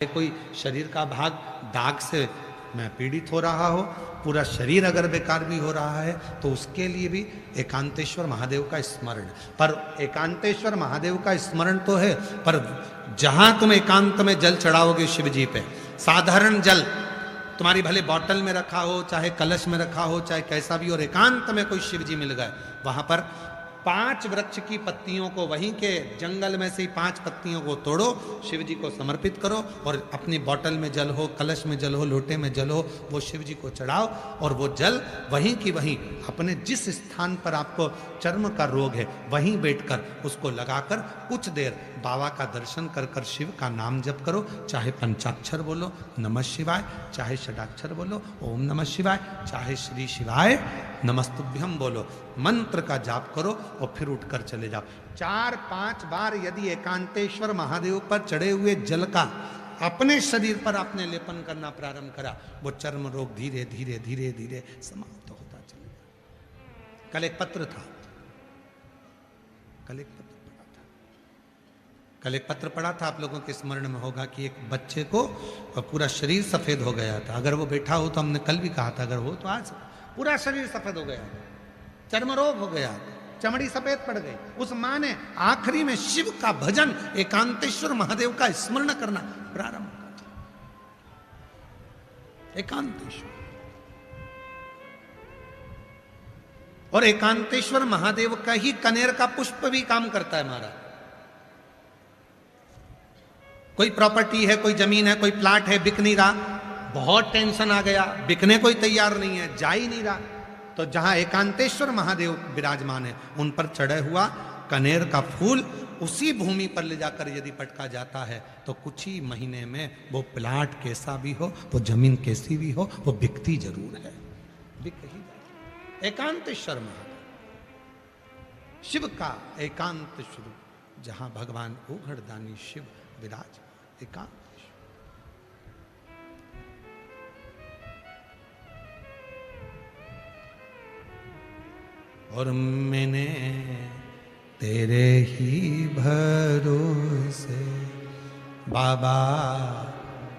कोई शरीर का भाग दाग से मैं पीड़ित हो रहा हो, पूरा शरीर अगर बेकार भी हो रहा है तो उसके लिए भी एकांतेश्वर महादेव का स्मरण। पर एकांतेश्वर महादेव का स्मरण तो है, पर जहां तुम एकांत में जल चढ़ाओगे शिव जी पे, साधारण जल तुम्हारी भले बॉटल में रखा हो, चाहे कलश में रखा हो, चाहे कैसा भी, और एकांत में कोई शिव जी मिल गए, वहां पर 5 वृक्ष की पत्तियों को, वहीं के जंगल में से 5 पत्तियों को तोड़ो, शिव जी को समर्पित करो, और अपनी बोतल में जल हो, कलश में जल हो, लोटे में जल हो, वो शिव जी को चढ़ाओ, और वो जल वहीं की वहीं अपने जिस स्थान पर आपको चर्म का रोग है वहीं बैठकर उसको लगाकर कुछ देर बाबा का दर्शन कर कर शिव का नाम जप करो। चाहे पंचाक्षर बोलो नमः शिवाय, चाहे षडाक्षर बोलो ओम नमः शिवाय, चाहे श्री शिवाय नमस्तुभ्यम बोलो, मंत्र का जाप करो और फिर उठकर चले जाओ। 4-5 बार यदि एकांतेश्वर महादेव पर चढ़े हुए जल का अपने शरीर पर आपने लेपन करना प्रारंभ करा, वो चर्म रोग धीरे धीरे धीरे धीरे समाप्त होता चलेगा। कल एक पत्र था, कल एक पत्र पढ़ा था, आप लोगों के स्मरण में होगा कि एक बच्चे को पूरा शरीर सफेद हो गया था। अगर वो बैठा हो तो हमने कल भी कहा था, अगर हो तो आज पूरा शरीर सफेद हो गया, चर्म रोग हो गया, चमड़ी सफेद पड़ गई। उस मां ने आखिरी में शिव का भजन, एकांतेश्वर महादेव का स्मरण करना प्रारंभ किया। एकांतेश्वर और एकांतेश्वर महादेव का ही कनेर का पुष्प भी काम करता है महाराज। कोई प्रॉपर्टी है, कोई जमीन है, कोई प्लाट है, बिक नहीं रहा, बहुत टेंशन आ गया, बिकने कोई तैयार नहीं है, जा ही नहीं रहा, तो जहां एकांतेश्वर महादेव विराजमान है उन पर चढ़े हुआ कनेर का फूल उसी भूमि पर ले जाकर यदि पटका जाता है तो कुछ ही महीने में वो प्लाट कैसा भी हो, वो जमीन कैसी भी हो, वो बिकती जरूर है, बिक ही जाती। एकांतेश्वर महादेव शिव का एकांत स्वरूप, जहां भगवान उघड़दानी शिव विराज एकांत। और मैंने तेरे ही भरोसे बाबा,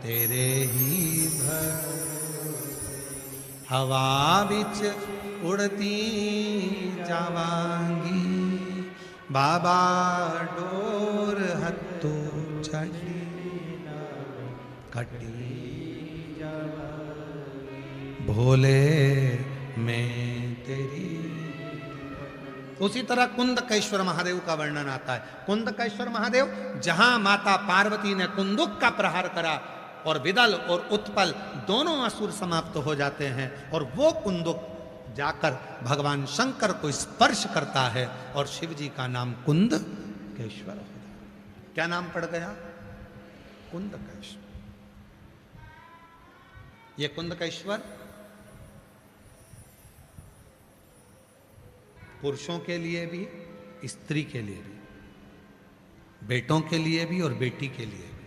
तेरे ही भरोसे हवा बिच उड़ती जावांगी, बाबा डोर हत्तू चढ़ी कटी भोले मैं तेरी। उसी तरह कुंदकेश्वर महादेव का वर्णन आता है। कुंदकेश्वर महादेव जहां माता पार्वती ने कुंदुक का प्रहार करा और विदल और उत्पल दोनों असुर समाप्त हो जाते हैं, और वो कुंदुक जाकर भगवान शंकर को स्पर्श करता है और शिव जी का नाम कुंदकेश्वर हो जाता। क्या नाम पड़ गया? कुंदकेश्वर। ये कुंदकेश्वर पुरुषों के लिए भी, स्त्री के लिए भी, बेटों के लिए भी और बेटी के लिए भी,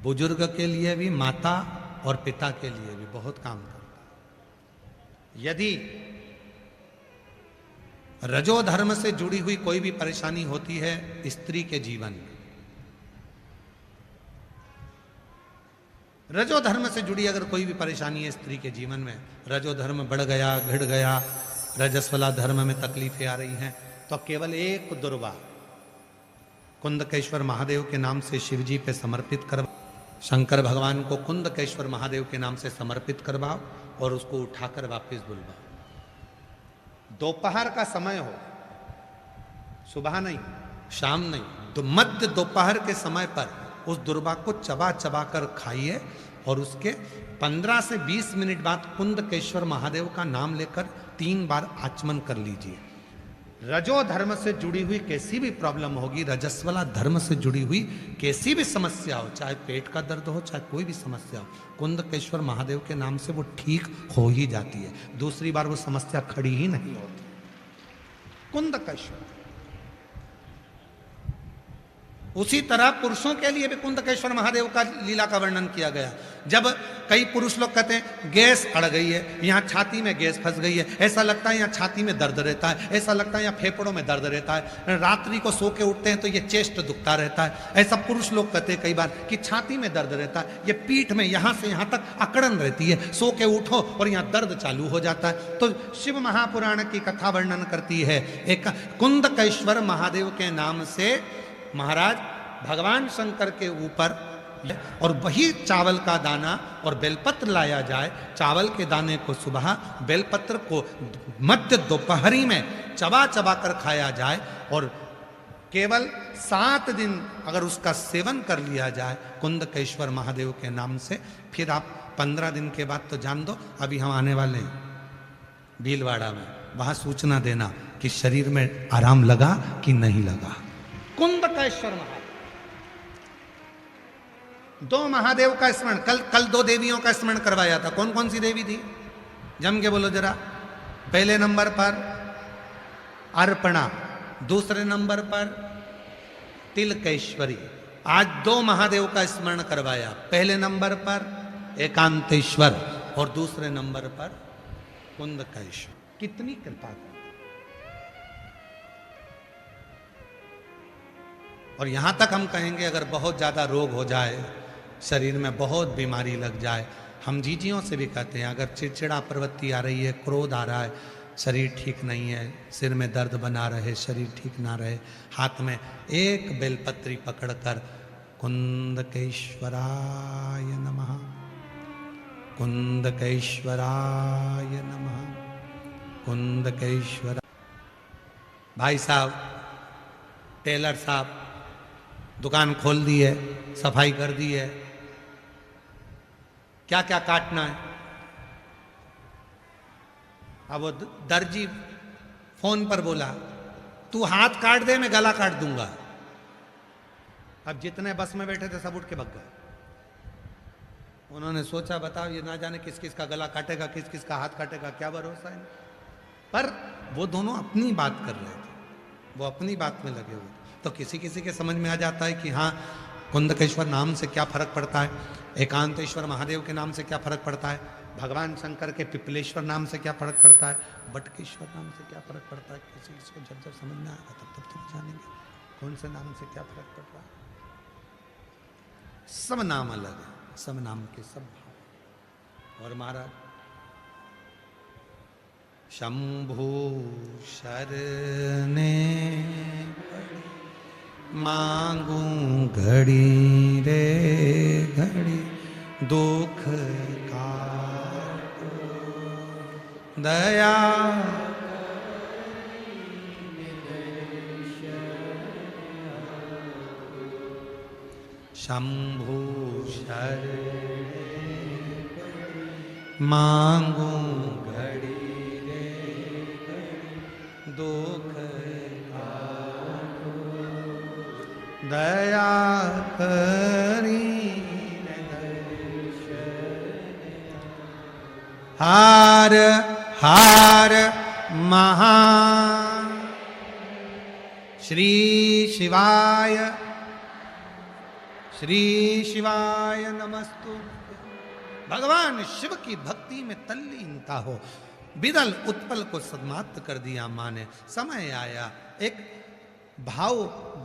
बुजुर्ग के लिए भी, माता और पिता के लिए भी बहुत काम करता है। यदि रजोधर्म से जुड़ी हुई कोई भी परेशानी होती है स्त्री के जीवन में, रजोधर्म से जुड़ी अगर कोई भी परेशानी है स्त्री के जीवन में, रजोधर्म बढ़ गया, घिड़ गया, रजस्वला धर्म में तकलीफें आ रही हैं, तो केवल एक दुर्वा कुंदकेश्वर महादेव के नाम से शिव जी पे समर्पित करवाओ, शंकर भगवान को कुंदकेश्वर महादेव के नाम से समर्पित करवाओ और उसको उठाकर वापस बुलवाओ। दोपहर का समय हो, सुबह नहीं, शाम नहीं, तो मध्य दोपहर के समय पर उस दुर्वा को चबा चबा कर खाइए, और उसके 15 से 20 मिनट बाद कुंदकेश्वर महादेव का नाम लेकर 3 बार आचमन कर लीजिए। रजो धर्म से जुड़ी हुई कैसी भी प्रॉब्लम होगी, रजस्वला धर्म से जुड़ी हुई कैसी भी समस्या हो, चाहे पेट का दर्द हो, चाहे कोई भी समस्या हो, कुंदकेश्वर महादेव के नाम से वो ठीक हो ही जाती है। दूसरी बार वो समस्या खड़ी ही नहीं होती। कुंदकेश्वर उसी तरह पुरुषों के लिए भी कुंदकेश्वर महादेव का लीला का वर्णन किया गया। जब कई पुरुष लोग कहते हैं गैस अड़ गई है, यहाँ छाती में गैस फंस गई है, ऐसा लगता है यहाँ छाती में दर्द रहता है, ऐसा लगता है यहाँ फेफड़ों में दर्द रहता है, रात्रि को सो के उठते हैं तो ये चेस्ट दुखता रहता है, ऐसा पुरुष लोग कहते हैं कई बार कि छाती में दर्द रहता है, ये पीठ में यहाँ से यहाँ तक अकड़न रहती है, सो के उठो और यहाँ दर्द चालू हो जाता है। तो शिव महापुराण की कथा वर्णन करती है एक कुंदकेश्वर महादेव के नाम से महाराज भगवान शंकर के ऊपर, और वही चावल का दाना और बेलपत्र लाया जाए, चावल के दाने को सुबह, बेलपत्र को मध्य दोपहरी में चबा चबा कर खाया जाए, और केवल 7 दिन अगर उसका सेवन कर लिया जाए कुंदकेश्वर महादेव के नाम से, फिर आप 15 दिन के बाद तो जान दो, अभी हम आने वाले हैं भीलवाड़ा में, वहां सूचना देना कि शरीर में आराम लगा कि नहीं लगा। कुंदकेश्वर महादेव, 2 महादेव का स्मरण, कल 2 देवियों का स्मरण करवाया था। कौन कौन सी देवी थी, जम के बोलो जरा। पहले नंबर पर अर्पणा, दूसरे नंबर पर तिलकेश्वरी। आज 2 महादेव का स्मरण करवाया, पहले नंबर पर एकांतेश्वर और दूसरे नंबर पर कुंदकेश्वर। कितनी कृपा कर। और यहां तक हम कहेंगे अगर बहुत ज्यादा रोग हो जाए, शरीर में बहुत बीमारी लग जाए, हम जीजियों से भी कहते हैं अगर चिड़चिड़ा प्रवृत्ति आ रही है, क्रोध आ रहा है, शरीर ठीक नहीं है, सिर में दर्द बना रहे, शरीर ठीक ना रहे, हाथ में एक बेलपत्री पकड़कर कुंदकेश्वराय नमः, कुंदकेश्वराय नमः, कुंदकेश्वर। भाई साहब, टेलर साहब दुकान खोल दी है, सफाई कर दी है, क्या क्या काटना है। अब वो दर्जी फोन पर बोला तू हाथ काट दे मैं गला काट दूंगा। अब जितने बस में बैठे थे सब उठ के भग गए। उन्होंने सोचा बताओ ये ना जाने किस किस का गला काटेगा, किस किस का हाथ काटेगा, क्या भरोसा है। पर वो दोनों अपनी बात कर रहे थे, वो अपनी बात में लगे हुए। तो किसी किसी के समझ में आ जाता है कि हाँ कुंदकेश्वर नाम से क्या फर्क पड़ता है, एकांतेश्वर महादेव के नाम से क्या फर्क पड़ता है, भगवान शंकर के पिपलेश्वर नाम से क्या फर्क पड़ता है, बटकेश्वर नाम से क्या फर्क पड़ता है। किसी किसी को जब जब समझ में आएगा तब तब तो जानेंगे कौन से नाम से क्या फर्क पड़ रहा है। सब नाम अलग है, सब नाम के सब भाव। और महाराज शंभु शरणे मांगू घड़ी रे घड़ी, दुख का दया शंभु शरणे मांगू घड़ी रे घड़ी, दुख दया करी हार हार महान श्री शिवाय नमस्तु। भगवान शिव की भक्ति में तल्लीनता हो, बिरल उत्पल को सन्मार्ग कर दिया माँ ने। समय आया, एक भाव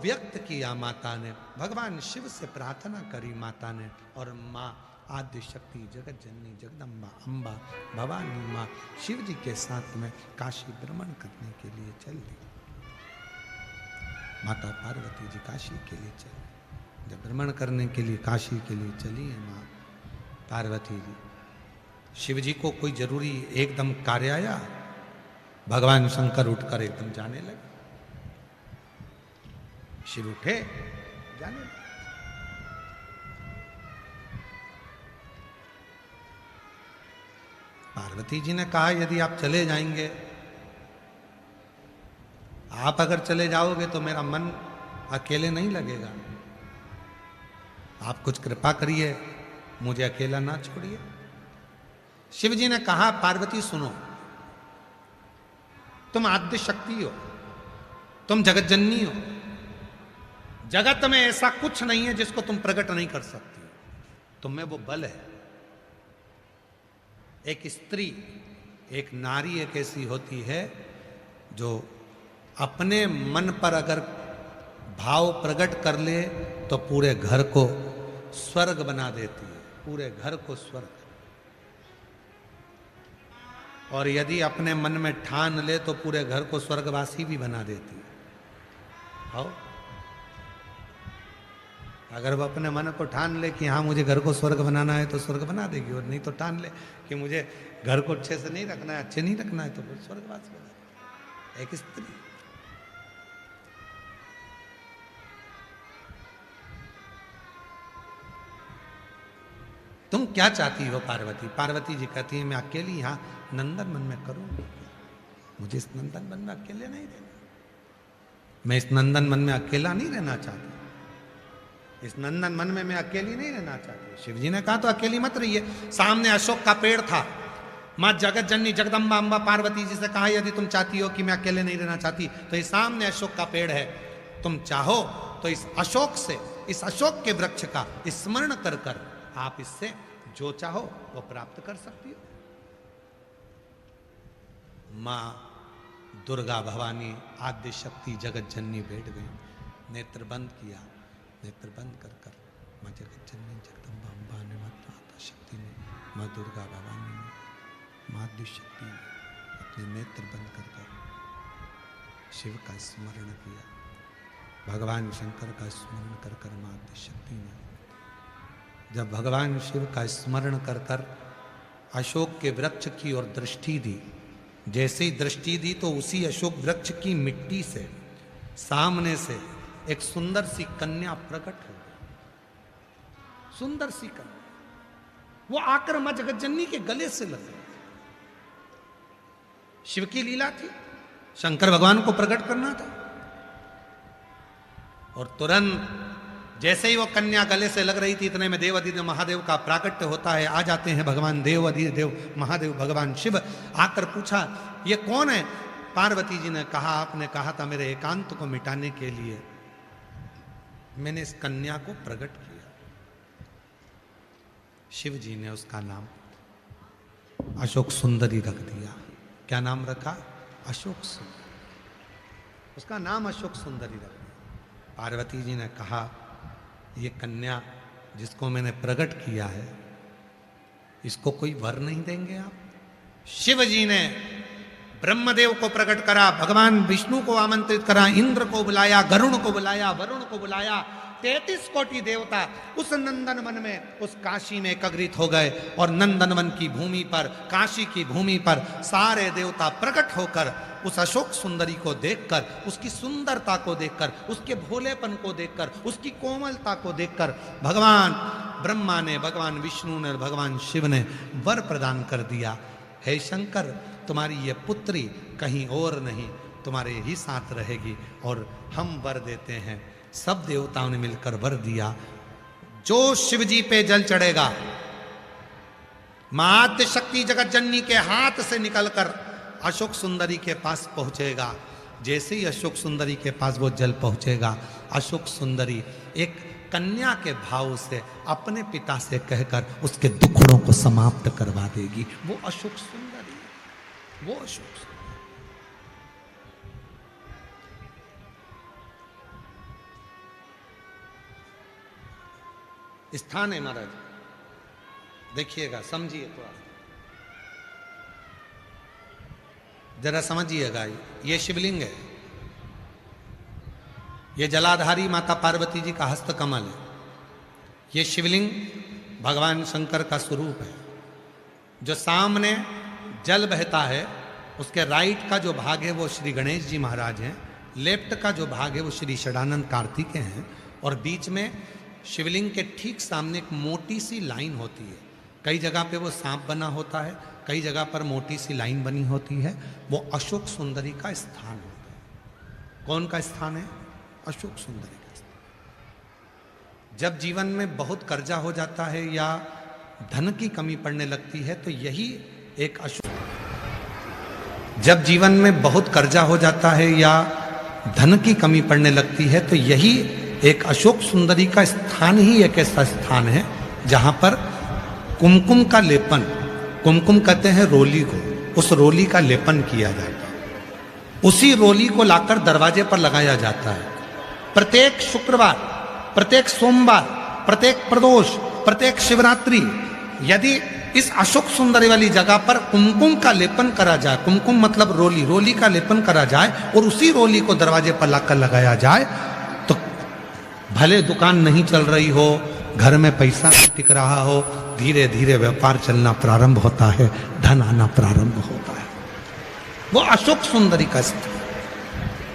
व्यक्त किया माता ने, भगवान शिव से प्रार्थना करी माता ने, और माँ आद्य शक्ति जगत जननी जगदम्बा अम्बा भवानी माँ शिव जी के साथ में काशी भ्रमण करने के लिए चल दी। माता पार्वती जी काशी के लिए चली। जब भ्रमण करने के लिए काशी के लिए चली है माँ पार्वती जी, शिव जी को कोई जरूरी एकदम कार्य आया, भगवान शंकर उठकर एकदम जाने लगे। शिव उठे जाने लगे। पार्वती जी ने कहा यदि आप चले जाएंगे, आप अगर चले जाओगे तो मेरा मन अकेले नहीं लगेगा, आप कुछ कृपा करिए, मुझे अकेला ना छोड़िए। शिव जी ने कहा पार्वती सुनो, तुम आद्य शक्ति हो, तुम जगत जननी हो, जगत में ऐसा कुछ नहीं है जिसको तुम प्रकट नहीं कर सकती, तुम में वो बल है। एक स्त्री, एक नारी एक ऐसी होती है जो अपने मन पर अगर भाव प्रकट कर ले तो पूरे घर को स्वर्ग बना देती है, पूरे घर को स्वर्ग। और यदि अपने मन में ठान ले तो पूरे घर को स्वर्गवासी भी बना देती है। आओ, अगर वो अपने मन को ठान ले कि हाँ मुझे घर को स्वर्ग बनाना है तो स्वर्ग बना देगी, और नहीं तो ठान ले कि मुझे घर को अच्छे से नहीं रखना है, अच्छे नहीं रखना है, तो फिर स्वर्गवासी बना देगी। एक स्त्री। तुम क्या चाहती हो पार्वती? पार्वती जी कहती है मैं अकेली यहाँ नंदन वन में करूंगी, मुझे इस नंदन वन में अकेले नहीं रहना, मैं इस नंदन वन में अकेला नहीं रहना चाहती, इस नंदन वन में मैं अकेली नहीं रहना चाहती। शिव जी ने कहा तो अकेली मत रहिए। सामने अशोक का पेड़ था। माँ जगत जननी जगदम्बा अम्बा पार्वती जी से कहा यदि तुम चाहती हो कि मैं अकेले नहीं रहना चाहती तो ये सामने अशोक का पेड़ है, तुम चाहो तो इस अशोक से, इस अशोक के वृक्ष का स्मरण कर कर आप इससे जो चाहो वो प्राप्त कर सकती हो। मां दुर्गा भवानी आद्य शक्ति जगत जननी बैठ गई, नेत्र बंद किया, नेत्र बंद कर कर मां जगत जननी जगदम्बा अम्बा ने, माता शक्ति ने, मां दुर्गा भवानी ने, मां आद्य शक्ति ने अपने नेत्र बंद कर कर शिव का स्मरण किया, भगवान शंकर का स्मरण कर कर मां आद्य शक्ति ने जब भगवान शिव का स्मरण कर कर अशोक के वृक्ष की ओर दृष्टि दी, जैसे ही दृष्टि दी तो उसी अशोक वृक्ष की मिट्टी से सामने से एक सुंदर सी कन्या प्रकट हो गई। सुंदर सी कन्या, वो आकर मां जगतजननी के गले से लग गई। शिव की लीला थी, शंकर भगवान को प्रकट करना था। और तुरंत जैसे ही वो कन्या गले से लग रही थी इतने में देवाधिदेव महादेव का प्राकट्य होता है। आ जाते हैं भगवान देवाधिदेव महादेव भगवान शिव। आकर पूछा ये कौन है? पार्वती जी ने कहा आपने कहा था मेरे एकांत को मिटाने के लिए मैंने इस कन्या को प्रकट किया। शिव जी ने उसका नाम अशोक सुंदरी रख दिया। क्या नाम रखा? अशोक सुंदरी। उसका नाम अशोक सुंदरी रख दिया। पार्वती जी ने कहा ये कन्या जिसको मैंने प्रकट किया है इसको कोई वर नहीं देंगे आप? शिव जी ने ब्रह्मदेव को प्रकट करा, भगवान विष्णु को आमंत्रित करा, इंद्र को बुलाया, गरुण को बुलाया, वरुण को बुलाया। 33 कोटि देवता उस नंदन वन में, उस काशी में एकत्रित हो गए। और नंदन वन की भूमि पर, काशी की भूमि पर सारे देवता प्रकट होकर उस अशोक सुंदरी को देखकर, उसकी सुंदरता को देखकर, उसके भोलेपन को देखकर, उसकी कोमलता को देखकर भगवान ब्रह्मा ने, भगवान विष्णु ने, भगवान शिव ने वर प्रदान कर दिया। हे शंकर, तुम्हारी ये पुत्री कहीं और नहीं तुम्हारे ही साथ रहेगी और हम वर देते हैं। सब देवताओं ने मिलकर वर दिया। जो शिव जी पे जल चढ़ेगा मां आद्य शक्ति जगत जननी के हाथ से निकलकर अशोक सुंदरी के पास पहुंचेगा। जैसे ही अशोक सुंदरी के पास वो जल पहुंचेगा, अशोक सुंदरी एक कन्या के भाव से अपने पिता से कहकर उसके दुखड़ों को समाप्त करवा देगी। वो अशोक सुंदरी, वो अशोक सुंदरी। स्थान है महाराज, देखिएगा, समझिए, थोड़ा जरा समझिएगा। ये शिवलिंग है, ये जलाधारी माता पार्वती जी का हस्त कमल है। ये शिवलिंग भगवान शंकर का स्वरूप है। जो सामने जल बहता है उसके राइट का जो भाग है वो श्री गणेश जी महाराज हैं, लेफ्ट का जो भाग है वो श्री षडानंद कार्तिकेय हैं, और बीच में शिवलिंग के ठीक सामने एक मोटी सी लाइन होती है। कई जगह पे वो सांप बना होता है, कई जगह पर मोटी सी लाइन बनी होती है। वो अशोक सुंदरी का स्थान होता है। कौन का स्थान है? अशोक सुंदरी का स्थान। जब जीवन में बहुत कर्जा हो जाता है या धन की कमी पड़ने लगती है तो यही एक अशोक, जब जीवन में बहुत कर्जा हो जाता है या धन की कमी पड़ने लगती है तो यही एक अशोक सुंदरी का स्थान ही एक ऐसा स्थान है जहां पर कुमकुम का लेपन, कुमकुम कहते हैं रोली को, उस रोली का लेपन किया जाता है। उसी रोली को लाकर दरवाजे पर लगाया जाता है। प्रत्येक शुक्रवार, प्रत्येक सोमवार, प्रत्येक प्रदोष, प्रत्येक शिवरात्रि यदि इस अशोक सुंदरी वाली जगह पर कुमकुम का लेपन करा जाए, कुमकुम मतलब रोली, रोली का लेपन करा जाए और उसी रोली को दरवाजे पर लाकर लगाया जाए, तो भले दुकान नहीं चल रही हो, घर में पैसा नहीं टिक रहा हो, धीरे धीरे व्यापार चलना प्रारंभ होता है, धन आना प्रारंभ होता है। वो अशोक सुंदरी का स्थान,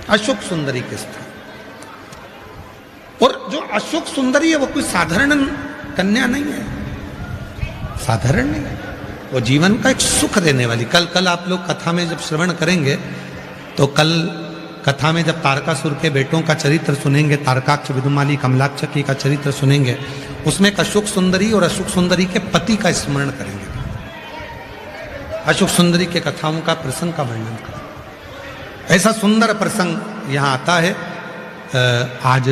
अशोक सुंदरी के स्थान। और जो अशोक सुंदरी है वो कोई साधारण कन्या नहीं है, साधारण नहीं है, वो जीवन का एक सुख देने वाली। कल आप लोग कथा में जब श्रवण करेंगे तो कल कथा में जब तारकासुर के बेटों का चरित्र सुनेंगे, तारकाक्ष, विदुमाली, कमलाक्षकी का चरित्र सुनेंगे, उसमें एक अशोक सुंदरी और अशोक सुंदरी के पति का स्मरण करेंगे, अशोक सुंदरी के कथाओं का प्रसंग का वर्णन करेंगे। ऐसा सुंदर प्रसंग यहाँ आता है। आज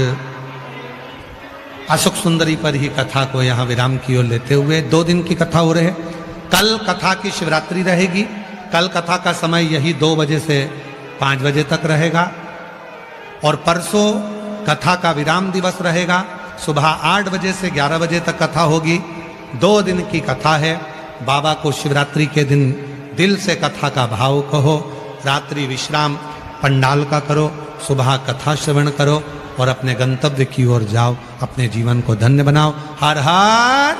अशोक सुंदरी पर ही कथा को यहाँ विराम की ओर लेते हुए 2 दिन की कथा हो रहे है। कल कथा की शिवरात्रि रहेगी। कल कथा का समय यही 2 बजे से 5 बजे तक रहेगा और परसों कथा का विराम दिवस रहेगा। सुबह 8 बजे से 11 बजे तक कथा होगी। 2 दिन की कथा है। बाबा को शिवरात्रि के दिन दिल से कथा का भाव कहो, रात्रि विश्राम पंडाल का करो, सुबह कथा श्रवण करो और अपने गंतव्य की ओर जाओ, अपने जीवन को धन्य बनाओ। हर हर